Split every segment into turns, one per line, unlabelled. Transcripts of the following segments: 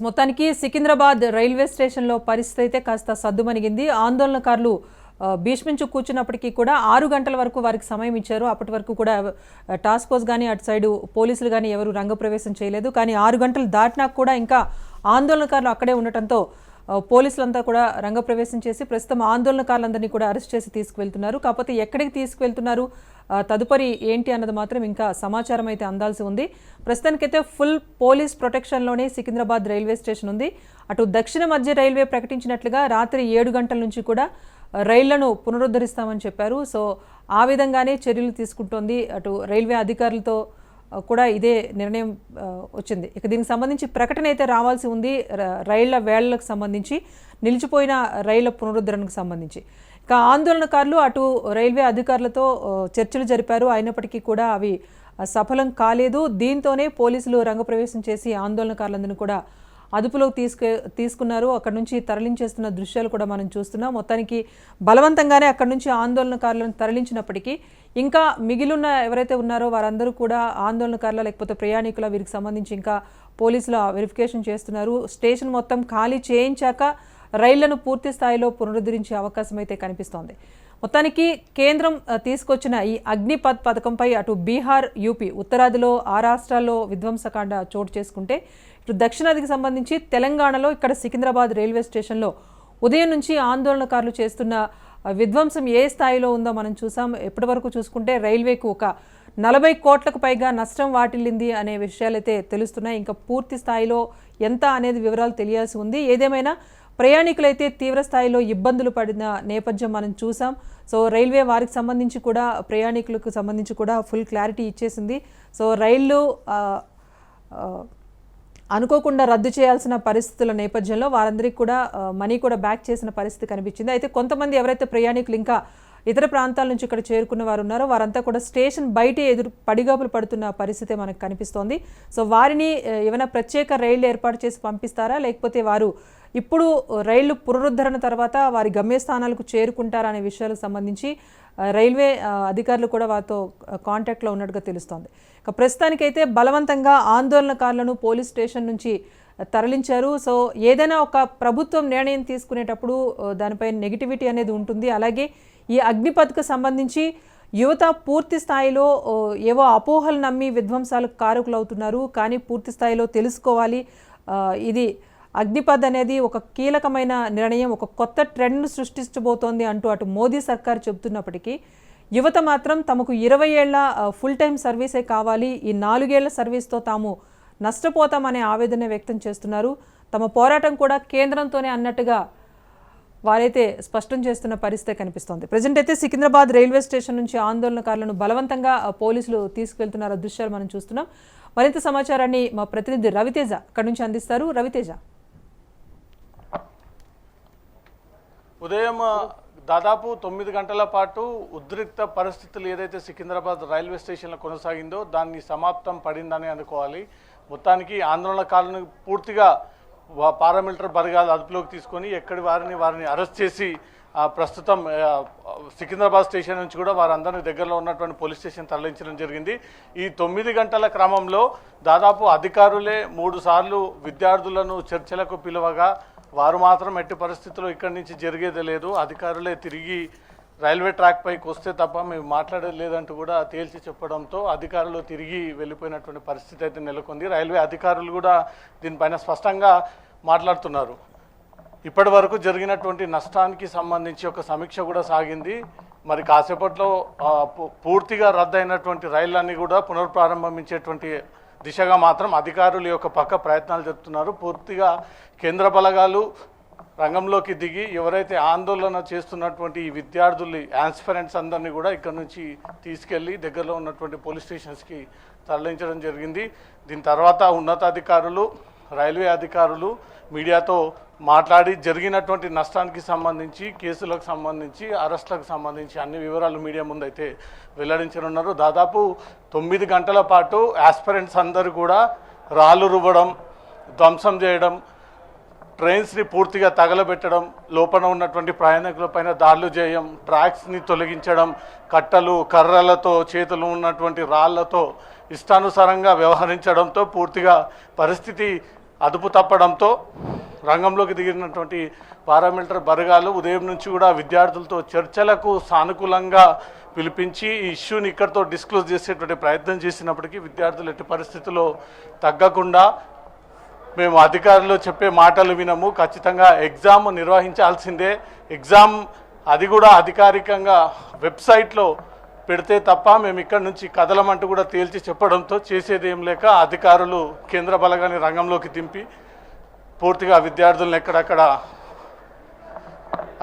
మొత్తానికి సికింద్రాబాద్ రైల్వే స్టేషన్లో పరిస్థితి అయితే కాస్త సద్దుమణిగింది. ఆందోళనకారులు భీష్మించు కూర్చున్నప్పటికీ కూడా 6 గంటల వరకు వారికి సమయం ఇచ్చారు. అప్పటి వరకు కూడా టాస్క్ ఫోర్స్ కానీ అటు సైడు పోలీసులు కానీ ఎవరు రంగప్రవేశం చేయలేదు. కానీ 6 గంటలు దాటినా కూడా ఇంకా ఆందోళనకారులు అక్కడే ఉండటంతో పోలీసులంతా కూడా రంగప్రవేశం చేసి ప్రస్తుతం ఆందోళనకారులందరినీ కూడా అరెస్ట్ చేసి తీసుకువెళ్తున్నారు. కాకపోతే ఎక్కడికి తీసుకువెళ్తున్నారు, తదుపరి ఏంటి అన్నది మాత్రం ఇంకా సమాచారం అయితే అందాల్సి ఉంది. ప్రస్తుతానికైతే ఫుల్ పోలీస్ ప్రొటెక్షన్లోనే సికింద్రాబాద్ రైల్వే స్టేషన్ ఉంది. అటు దక్షిణ మధ్య రైల్వే ప్రకటించినట్లుగా రాత్రి 7 గంటల నుంచి కూడా రైళ్లను పునరుద్ధరిస్తామని చెప్పారు. సో ఆ విధంగానే చర్యలు తీసుకుంటోంది. అటు రైల్వే అధికారులతో కూడా ఇదే నిర్ణయం వచ్చింది. ఇక దీనికి సంబంధించి ప్రకటన అయితే రావాల్సి ఉంది. రైళ్ల వేళ్లకు సంబంధించి, నిలిచిపోయిన రైళ్ల పునరుద్ధరణకు సంబంధించి. ఇక ఆందోళనకారులు అటు రైల్వే అధికారులతో చర్చలు జరిపారు. అయినప్పటికీ కూడా అవి సఫలం కాలేదు. దీంతోనే పోలీసులు రంగప్రవేశం చేసి ఆందోళనకారులందరినీ కూడా అదుపులోకి తీసుకున్నారు. అక్కడ నుంచి తరలించేస్తున్న దృశ్యాలు కూడా మనం చూస్తున్నాం. మొత్తానికి బలవంతంగానే అక్కడ నుంచి ఆందోళనకారులను తరలించినప్పటికీ ఇంకా మిగిలిన ఎవరైతే ఉన్నారో వారందరూ కూడా ఆందోళనకారుల లేకపోతే ప్రయాణికుల వీరికి సంబంధించి ఇంకా పోలీసులు వెరిఫికేషన్ చేస్తున్నారు. స్టేషన్ మొత్తం ఖాళీ చేయించాక రైళ్లను పూర్తి స్థాయిలో పునరుద్ధరించే అవకాశం అయితే కనిపిస్తోంది. మొత్తానికి కేంద్రం తీసుకొచ్చిన ఈ అగ్నిపథ్ పథకంపై అటు బీహార్, యూపీ, ఉత్తరాదిలో ఆ రాష్ట్రాల్లో విధ్వంసకాండ చోటు చేసుకుంటే ఇటు దక్షిణాదికి సంబంధించి తెలంగాణలో ఇక్కడ సికింద్రాబాద్ రైల్వే స్టేషన్లో ఉదయం నుంచి ఆందోళనకారులు చేస్తున్న విధ్వంసం ఏ స్థాయిలో ఉందో మనం చూసాం. ఎప్పటి వరకు చూసుకుంటే రైల్వేకు ఒక 40 కోట్లకు పైగా నష్టం వాటిల్లింది అనే విషయాలైతే తెలుస్తున్నాయి. ఇంకా పూర్తి స్థాయిలో ఎంత అనేది వివరాలు తెలియాల్సి ఉంది. ఏదేమైనా ప్రయాణికులైతే తీవ్ర స్థాయిలో ఇబ్బందులు పడిన నేపథ్యం మనం చూసాం. సో రైల్వే వారికి సంబంధించి కూడా ప్రయాణికులకు సంబంధించి కూడా ఫుల్ క్లారిటీ ఇచ్చేసింది. సో రైళ్లు అనుకోకుండా రద్దు చేయాల్సిన పరిస్థితుల నేపథ్యంలో వారందరికీ కూడా మనీ కూడా బ్యాక్ చేసిన పరిస్థితి కనిపించింది. అయితే కొంతమంది ఎవరైతే ప్రయాణికులు ఇంకా ఇతర ప్రాంతాల నుంచి ఇక్కడ చేరుకున్న వారు ఉన్నారో వారంతా కూడా స్టేషన్ బయటే పడిగాపులు పడుతున్న పరిస్థితి మనకు కనిపిస్తోంది. సో వారిని ఏమైనా ప్రత్యేక రైళ్లు ఏర్పాటు చేసి పంపిస్తారా, లేకపోతే వారు ఇప్పుడు రైళ్లు పునరుద్ధరణ తర్వాత వారి గమ్యస్థానాలకు చేరుకుంటారా అనే విషయాలకు సంబంధించి రైల్వే అధికారులు కూడా వారితో కాంటాక్ట్లో ఉన్నట్టుగా తెలుస్తోంది. ఇక ప్రస్తుతానికైతే బలవంతంగా ఆందోళనకారులను పోలీస్ స్టేషన్ నుంచి తరలించారు. సో ఏదైనా ఒక ప్రభుత్వం నిర్ణయం తీసుకునేటప్పుడు దానిపై నెగిటివిటీ అనేది ఉంటుంది. అలాగే ఈ అగ్నిపథ్కు సంబంధించి యువత పూర్తి స్థాయిలో ఏవో అపోహలు నమ్మి విధ్వంసాలకు కారకులు అవుతున్నారు. కానీ పూర్తి స్థాయిలో తెలుసుకోవాలి. ఇది అగ్నిపథ్ అనేది ఒక కీలకమైన నిర్ణయం, ఒక కొత్త ట్రెండ్ను సృష్టించబోతోంది అంటూ అటు మోదీ సర్కార్ చెబుతున్నప్పటికీ యువత మాత్రం తమకు 20 ఏళ్ల ఫుల్ టైం సర్వీసే కావాలి, ఈ 4 ఏళ్ల సర్వీస్తో తాము నష్టపోతామనే ఆవేదన వ్యక్తం చేస్తున్నారు. తమ పోరాటం కూడా కేంద్రంతోనే అన్నట్టుగా వారైతే స్పష్టం చేస్తున్న పరిస్థితి కనిపిస్తోంది. ప్రజెంట్ అయితే సికింద్రాబాద్ రైల్వే స్టేషన్ నుంచి ఆందోళనకారులను బలవంతంగా పోలీసులు తీసుకెళ్తున్న దృశ్యాలు మనం చూస్తున్నాం. మరింత సమాచారాన్ని మా ప్రతినిధి రవితేజ అక్కడి నుంచి అందిస్తారు. రవితేజ,
ఉదయం దాదాపు 9 గంటల పాటు ఉద్రిక్త పరిస్థితులు ఏదైతే సికింద్రాబాద్ రైల్వే స్టేషన్లో కొనసాగిందో దాన్ని సమాప్తం పడిందని అనుకోవాలి. మొత్తానికి ఆందోళనకారులను పూర్తిగా పారామిలిటరీ బలగాలు అదుపులోకి తీసుకొని ఎక్కడి వారిని అరెస్ట్ చేసి ప్రస్తుతం సికింద్రాబాద్ స్టేషన్ నుంచి కూడా వారందరినీ దగ్గరలో ఉన్నటువంటి పోలీస్ స్టేషన్ తరలించడం జరిగింది. ఈ 9 గంటల క్రమంలో దాదాపు అధికారులే 3 సార్లు విద్యార్థులను చర్చలకు పిలువగా వారు మాత్రం ఎట్టి పరిస్థితుల్లో ఇక్కడి నుంచి జరిగేది లేదు, అధికారులే తిరిగి రైల్వే ట్రాక్ పైకి వస్తే తప్ప మేము మాట్లాడేది లేదంటూ కూడా తేల్చి చెప్పడంతో అధికారులు తిరిగి వెళ్ళిపోయినటువంటి పరిస్థితి అయితే నెలకొంది. రైల్వే అధికారులు కూడా దీనిపైన స్పష్టంగా మాట్లాడుతున్నారు. ఇప్పటి వరకు జరిగినటువంటి నష్టానికి సంబంధించి ఒక సమీక్ష కూడా సాగింది. మరి కాసేపట్లో పూర్తిగా రద్దయినటువంటి రైళ్లన్నీ కూడా పునఃప్రారంభించేటువంటి దిశగా మాత్రం అధికారులు యొక్క పక్క ప్రయత్నాలు జరుపుతున్నారు. పూర్తిగా కేంద్ర బలగాలు రంగంలోకి దిగి ఎవరైతే ఆందోళన చేస్తున్నటువంటి ఈ విద్యార్థులు యాస్పిరెంట్స్ అందరినీ కూడా ఇక్కడ నుంచి తీసుకెళ్లి దగ్గరలో ఉన్నటువంటి పోలీస్ స్టేషన్స్కి తరలించడం జరిగింది. దీని తర్వాత ఉన్నతాధికారులు, రైల్వే అధికారులు మీడియాతో మాట్లాడి జరిగినటువంటి నష్టానికి సంబంధించి, కేసులకు సంబంధించి, అరెస్టులకు సంబంధించి అన్ని వివరాలు మీడియా ముందు అయితే వెల్లడించనున్నారు. దాదాపు 9 గంటల పాటు యాస్పిరెంట్స్ అందరూ కూడా రాళ్ళు రువ్వడం, ధ్వంసం చేయడం, ట్రైన్స్ని పూర్తిగా తగలబెట్టడం, లోపల ఉన్నటువంటి ప్రయాణికులపైన దాడులు చేయడం, ట్రాక్స్ని తొలగించడం, కట్టలు కర్రలతో చేతులు ఉన్నటువంటి రాళ్లతో ఇష్టానుసారంగా వ్యవహరించడంతో పూర్తిగా పరిస్థితి అదుపు తప్పడంతో రంగంలోకి దిగినటువంటి పారామిలిటరీ బలగాలు ఉదయం నుంచి కూడా విద్యార్థులతో చర్చలకు సానుకూలంగా పిలిపించి ఈ ఇష్యూని ఇక్కడితో డిస్క్లోజ్ చేసేటువంటి ప్రయత్నం చేసినప్పటికీ విద్యార్థులు ఎట్టి పరిస్థితుల్లో తగ్గకుండా మేము అధికారులు చెప్పే మాటలు వినము, ఖచ్చితంగా ఎగ్జామ్ నిర్వహించాల్సిందే, ఎగ్జామ్ అది కూడా అధికారికంగా వెబ్సైట్లో పెడితే తప్ప మేము ఇక్కడి నుంచి కదలమంటూ కూడా తేల్చి చెప్పడంతో చేసేది ఏం లేక అధికారులు కేంద్ర బలగాన్ని రంగంలోకి దింపి పూర్తిగా విద్యార్థులను ఎక్కడక్కడ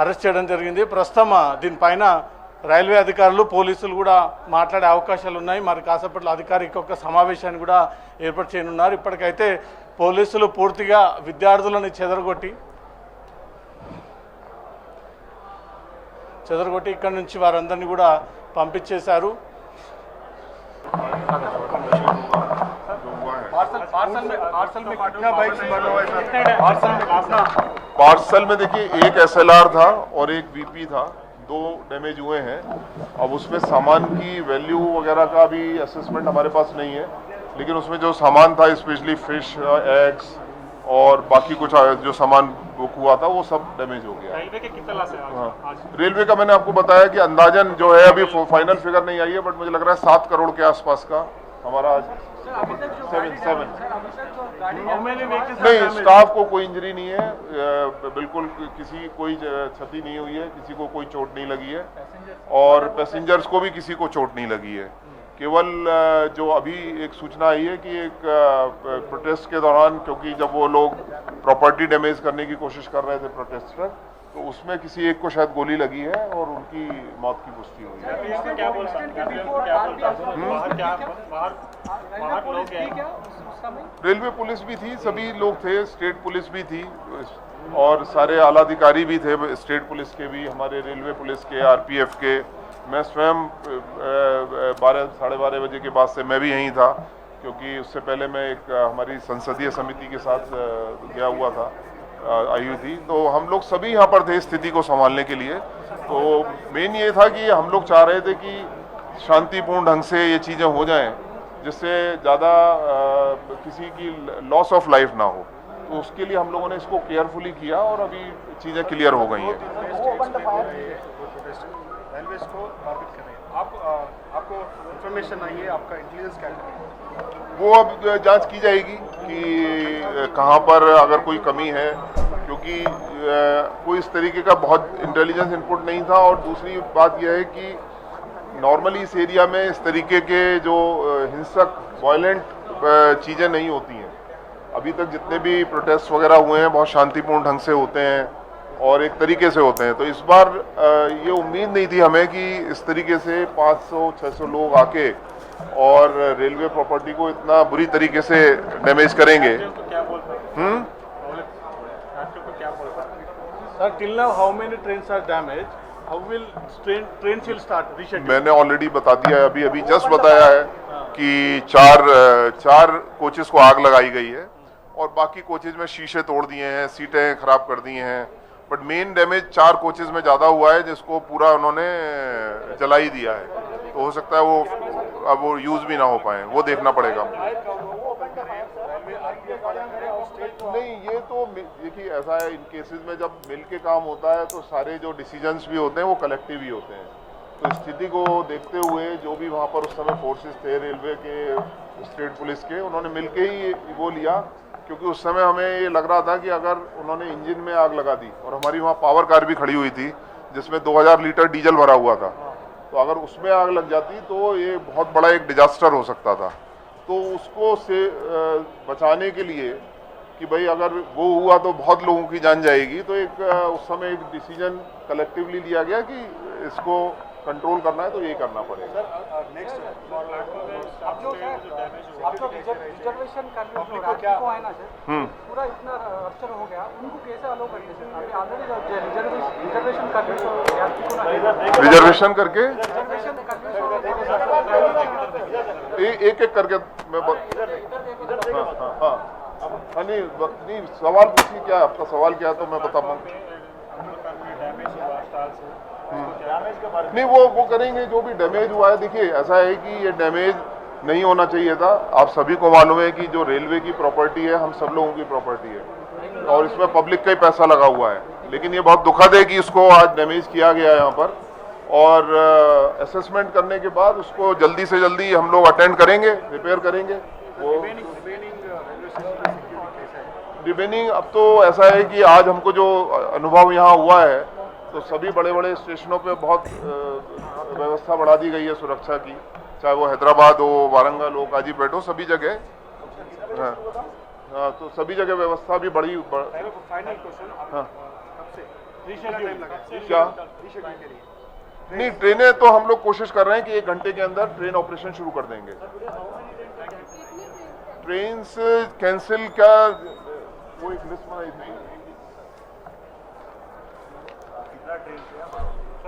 అరెస్ట్ చేయడం జరిగింది. ప్రస్తుతం దీనిపైన రైల్వే అధికారులు పోలీసులు కూడా మాట్లాడే అవకాశాలు ఉన్నాయి. మరి కాసేపట్లో అధికారిక ఒక సమావేశాన్ని కూడా ఏర్పాటు చేయనున్నారు. ఇప్పటికైతే పోలీసులు పూర్తిగా విద్యార్థులను చెదరగొట్టి ఇక్కడి నుంచి వారందరినీ కూడా పంపించేశారు.
पार्सल में देखिए एक SLR था और एक VP था, 2 डैमेज हुए हैं। अब उसमें सामान की वैल्यू वगैरह का भी असेसमेंट हमारे पास नहीं है, लेकिन उसमें जो सामान था स्पेशली फिश, एग्स और बाकी कुछ जो सामान बुक हुआ था वो सब डैमेज हो गया।
रेलवे के कितना लॉस है
हाँ, रेलवे का मैंने आपको बताया कि अंदाजन जो है अभी फाइनल फिगर नहीं आई है, बट मुझे लग रहा है 7 करोड़ के आसपास का हमारा आज 7 नहीं, स्टाफ को कोई इंजरी नहीं है, बिल्कुल किसी कोई क्षति नहीं हुई है, किसी को कोई चोट नहीं लगी है और पैसेंजर्स को भी किसी को चोट नहीं लगी है। केवल जो अभी एक सूचना आई है कि एक प्रोटेस्ट के दौरान, क्योंकि जब वो लोग प्रॉपर्टी डैमेज करने की कोशिश कर रहे थे प्रोटेस्टर, तो उसमें किसी एक को शायद गोली लगी है और उनकी मौत की पुष्टि हुई है।
क्या बोल सकते हैं?
रेलवे पुलिस भी थी, सभी लोग थे, स्टेट पुलिस भी थी और सारे आला अधिकारी भी थे, स्टेट पुलिस के भी, हमारे रेलवे पुलिस के, RPF के। मैं स्वयं 12-12:30 बजे के बाद से मैं भी यहीं था, क्योंकि उससे पहले मैं एक हमारी संसदीय समिति के साथ गया हुआ था, आई हुई थी, तो हम लोग सभी यहाँ पर थे स्थिति को संभालने के लिए। तो मेन ये था कि हम लोग चाह रहे थे कि शांतिपूर्ण ढंग से ये चीज़ें हो जाएं, जिससे ज़्यादा किसी की लॉस ऑफ लाइफ ना हो। तो उसके लिए हम लोगों ने इसको केयरफुली किया और अभी चीज़ें क्लियर हो गई हैं।
रेलवेज को टारगेट कर रहे हैं आपको इंफॉर्मेशन आई है, आपका इंटेलिजेंस क्या है?
वो अब जांच की जाएगी कि कहाँ पर अगर कोई कमी है, क्योंकि कोई इस तरीके का बहुत इंटेलिजेंस इनपुट नहीं था। और दूसरी बात यह है कि नॉर्मली इस एरिया में इस तरीके के जो हिंसक वायलेंट चीज़ें नहीं होती हैं। अभी तक जितने भी प्रोटेस्ट वगैरह हुए हैं बहुत शांतिपूर्ण ढंग से होते हैं और एक तरीके से होते हैं। तो इस बार ये उम्मीद नहीं थी हमें कि इस तरीके से 500-600 लोग आके और रेलवे प्रॉपर्टी को इतना बुरी तरीके से डैमेज करेंगे।
Sir, till now how many trains are damaged? How will trains will start reschedule?
मैंने ऑलरेडी बता दिया है, अभी जस्ट बताया है कि चार कोचेस को आग लगाई गई है और बाकी कोचेज में शीशे तोड़ दिए हैं, सीटें खराब कर दी हैं। बट मेन डैमेज 4 कोचेज में ज़्यादा हुआ है, जिसको पूरा उन्होंने जला ही दिया है। तो हो सकता है वो अब वो यूज़ भी ना हो पाए, वो देखना पड़ेगा। नहीं, ये तो देखिए ऐसा है, इन केसेस में जब मिल के काम होता है तो सारे जो डिसीजंस भी होते हैं वो कलेक्टिव ही होते हैं। तो स्थिति को देखते हुए जो भी वहाँ पर उस समय फोर्सेस थे, रेलवे के, स्टेट पुलिस के, उन्होंने मिल के ही वो लिया। क्योंकि उस समय हमें ये लग रहा था कि अगर उन्होंने इंजन में आग लगा दी, और हमारी वहाँ पावर कार भी खड़ी हुई थी जिसमें 2000 लीटर डीजल भरा हुआ था, तो अगर उसमें आग लग जाती तो ये बहुत बड़ा एक डिजास्टर हो सकता था। तो उसको से बचाने के लिए कि भाई अगर वो हुआ तो बहुत लोगों की जान जाएगी, तो एक उस समय एक डिसीजन कलेक्टिवली लिया गया कि इसको कंट्रोल करना है तो ये करना पड़ेगा।
रिजर्वेशन करने को है ना सर, पूरा इतना रप्चर हो गया, उनको कैसे अलो करते सर? अभी ऑलरेडी रिजर्वेशन करने को
रिजर्वेशन करके एक करके मैं हाँ नहीं सवाल पूछिए, क्या आपका सवाल क्या है तो मैं बता पाऊँ। नहीं वो करेंगे जो भी डैमेज हुआ है। देखिए ऐसा है कि ये डैमेज नहीं होना चाहिए था। आप सभी को मालूम है कि जो रेलवे की प्रॉपर्टी है हम सब लोगों की प्रॉपर्टी है और इसमें पब्लिक का ही पैसा लगा हुआ है, लेकिन ये बहुत दुखद है कि इसको आज डैमेज किया गया है यहाँ पर। और असेसमेंट करने के बाद उसको जल्दी से जल्दी हम लोग अटेंड करेंगे, रिपेयर करेंगे। वो रिमेनिंग अब तो ऐसा है कि आज हमको जो अनुभव यहाँ हुआ है तो सभी बड़े बड़े स्टेशनों पे बहुत व्यवस्था बढ़ा दी गई है सुरक्षा की, चाहे वो हैदराबाद हो, वारंगल हो, काजीपेट हो, सभी जगह। हाँ हाँ, तो सभी जगह व्यवस्था भी बड़ी
फाइनल क्वेश्चन,
हाँ
क्या
नहीं, ट्रेनें तो हम लोग कोशिश कर रहे हैं कि 1 घंटे के अंदर ट्रेन ऑपरेशन शुरू कर देंगे। ट्रेन कैंसिल का वो एक लिस्ट बनाई थी,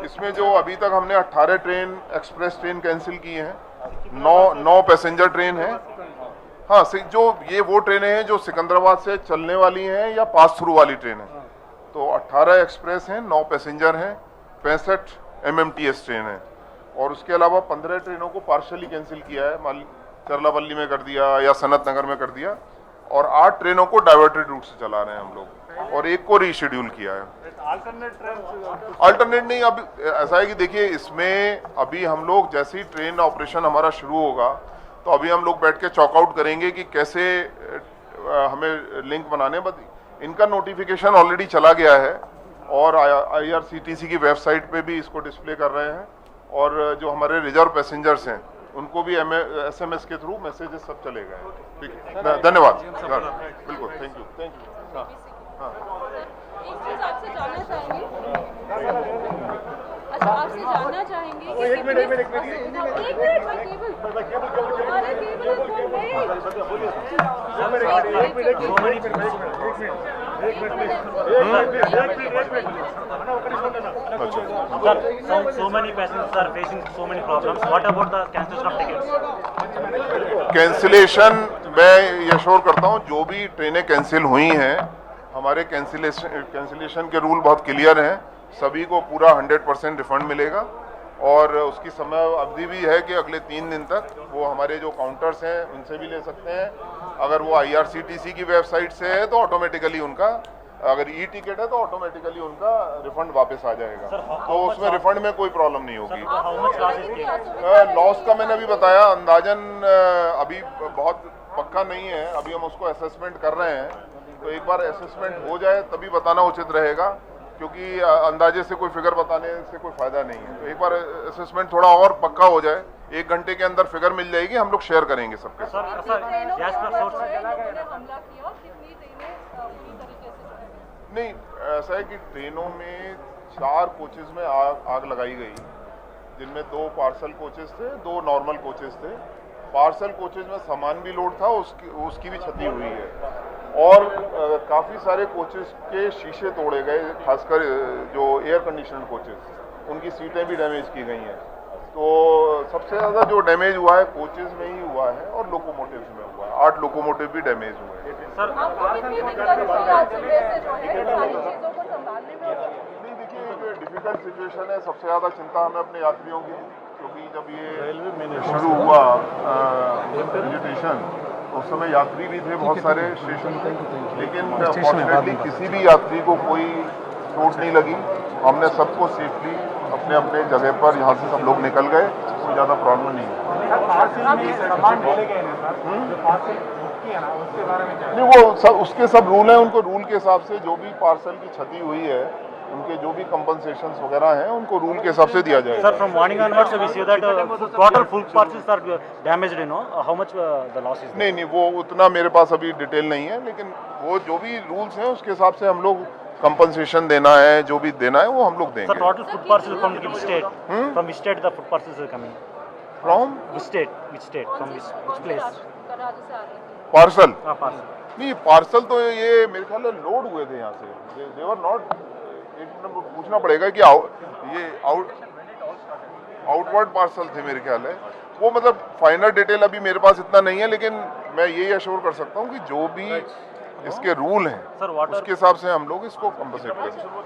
इसमें जो अभी तक हमने 18 ट्रेन एक्सप्रेस ट्रेन कैंसिल की हैं, 9 पैसेंजर ट्रेन हैं। हाँ, जो ये वो ट्रेनें हैं जो सिकंदराबाद से चलने वाली हैं या पास थ्रू वाली ट्रेन है। तो 18 एक्सप्रेस हैं, 9 पैसेंजर हैं, 65 MMTS ट्रेन है और उसके अलावा 15 ट्रेनों को पार्शली कैंसिल किया है, चरलावल्ली में कर दिया या सनत नगर में कर दिया, और 8 ट्रेनों को डाइवर्टेड रूट से चला रहे हैं हम लोग और 1 को रीशेड्यूल किया है। अल्टरनेट नहीं, अब ऐसा है कि देखिए इसमें अभी हम लोग जैसे ही ट्रेन ऑपरेशन हमारा शुरू होगा तो अभी हम लोग बैठ के चॉकआउट करेंगे कि कैसे हमें लिंक बनाने। बट इनका नोटिफिकेशन ऑलरेडी चला गया है और IRCTC की वेबसाइट पे भी इसको डिस्प्ले कर रहे हैं और जो हमारे रिजर्व पैसेंजर्स हैं उनको भी SMS के थ्रू मैसेजेस सब चले गए हैं। ठीक है, धन्यवाद। बिल्कुल, थैंक यू।
एक चीज आपसे जानना चाहेंगे, अच्छा आपसे जानना चाहेंगे कि एक मिनट अरे
So many passengers are facing so many problems. What about the cancellation of tickets?
Cancellation मैं ये श्योर करता हूँ, जो भी ट्रेनें कैंसिल हुई हैं हमारे कैंसिलेशन के रूल बहुत क्लियर हैं, सभी को पूरा 100% रिफंड मिलेगा और उसकी समय अवधि भी है कि अगले 3 दिन तक वो हमारे जो काउंटर्स हैं उनसे भी ले सकते हैं। अगर वो IRCTC की वेबसाइट से है तो ऑटोमेटिकली उनका, अगर टिकट है तो ऑटोमेटिकली उनका रिफंड वापस आ जाएगा, तो उसमें रिफंड में कोई प्रॉब्लम नहीं होगी। लॉस का मैंने अभी बताया, अंदाजन अभी बहुत पक्का नहीं है, अभी हम उसको असेसमेंट कर रहे हैं, तो एक बार असेसमेंट हो जाए तभी बताना उचित रहेगा, क्योंकि अंदाजे से कोई फिगर बताने से कोई फायदा नहीं है। तो एक बार असेसमेंट थोड़ा और पक्का हो जाए, 1 घंटे के अंदर फिगर मिल जाएगी, हम लोग शेयर करेंगे सबके साथ। नहीं, ऐसा है कि ट्रेनों में 4 कोचेज में आग लगाई गई, जिनमें 2 पार्सल कोचेज थे, 2 नॉर्मल कोचेज थे। पार्सल कोचेज में सामान भी लोड था, उसकी भी क्षति हुई है और काफ़ी सारे कोचेज के शीशे तोड़े गए, खासकर जो एयर कंडीशनड कोचेज उनकी सीटें भी डैमेज की गई हैं। तो सबसे ज़्यादा जो डैमेज हुआ है कोचेज में ही हुआ है और लोकोमोटिव्स में हुआ है, 8 लोकोमोटिव भी डैमेज हुए हैं। नहीं, देखिए एक डिफिकल्ट सिचुएशन है, सबसे ज़्यादा चिंता हमें अपने यात्रियों की, क्योंकि जब ये शुरू हुआ विजिटेशन उस समय यात्री भी थे बहुत सारे स्टेशन पे, लेकिन फॉर्चुनेटली किसी भी यात्री को कोई चोट नहीं लगी। हमने सबको सेफली अपने अपने जगह पर यहाँ से सब लोग निकल गए, कोई ज़्यादा प्रॉब्लम नहीं है। नहीं, वो सब उसके सब रूल हैं, उनको रूल के हिसाब से जो भी पार्सल की क्षति हुई है उनके जो भी कंपनसेशंस वगैरह हैं उनको रूल के हिसाब से दिया जाएगा।
Sir, from morning onwards we see that total full parcels are damaged. You know how much the loss is?
नहीं, वो उतना मेरे पास अभी डिटेल नहीं है, लेकिन वो जो भी रूल्स हैं उसके हिसाब से हम लोग कंपनसेशन देना है, जो भी देना है वो हम लोग देंगे।
Sir, total food parcels from which state? From which state the food parcels are coming?
From
which state? Which state? From which place?
Parcel?
Parcel.
नहीं, पार्सल तो ये मेरे ख्याल में लोड हुए थे यहाँ से, दे वर नॉट, एक नंबर पूछना पड़ेगा कि ये आउटवर्ड पार्सल थे मेरे ख्याल है वो, मतलब फाइनल डिटेल अभी मेरे पास इतना नहीं है, लेकिन मैं ये अश्योर कर सकता हूँ कि जो भी इसके रूल हैं उसके हिसाब से हम लोग इसको कंपनसेट करेंगे।